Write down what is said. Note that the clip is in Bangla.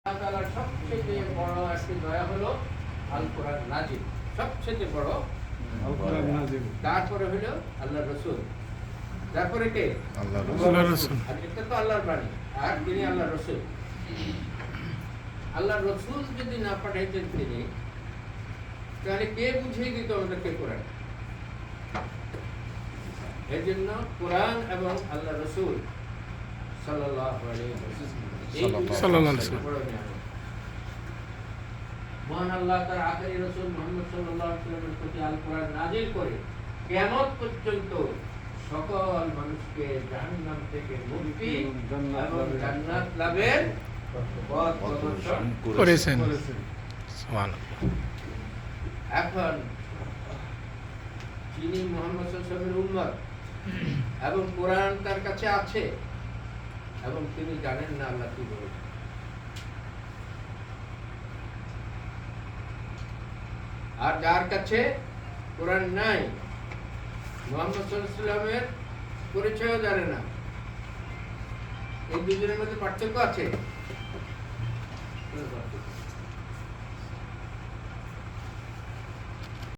আল্লাহ তাআলার সবচেয়ে বড় একটি দয়া হলো আল কোরআন নাজিল, সবচেয়ে বড় আল কোরআন নাজিল। তারপরে হলো আল্লাহ রসুল, তারপরে কে আল্লাহর রাসূল। আর এটা তো আল্লাহর বাণী, আর তিনি আল্লাহ রসুল। আল্লাহ রসুল যদি না পাঠাইতেন তিনি, তাহলে কে বুঝিয়ে দিত আমাদেরকে কোরআন? এই জন্য কোরআন এবং আল্লাহ রসুল সাল্লাল্লাহু আলাইহি ওয়াসাল্লাম সাল্লাল্লাহু আলাইহি ওয়াসাল্লাম। বড় নিয়ামত। মহান আল্লাহ তার আখেরি রসুল মুহাম্মদ সাল্লাল্লাহু আলাইহি ওয়াসাল্লামের প্রতি আল কোরআন নাজিল করে কিয়ামত পর্যন্ত সকল মানুষকে জাহান্নাম থেকে মুক্তি এবং জান্নাত লাভের পথ প্রদর্শন করেছেন। করেছেন। সুবহানাল্লাহ। এখন যিনি মুহাম্মদ সাল্লাল্লাহু আলাইহি ওয়াসাল্লামের উম্মত এবং কোরআন তার কাছে আছে এবং তিনি জানেন না আল্লাহ কি বলেছেন। আর যার কাছে কোরআন নাই, মুহাম্মদ সাল্লাল্লাহু আলাইহি ওয়াসাল্লামের পরিচয়ও জানে না, এই দুজনের মধ্যে পার্থক্য আছে?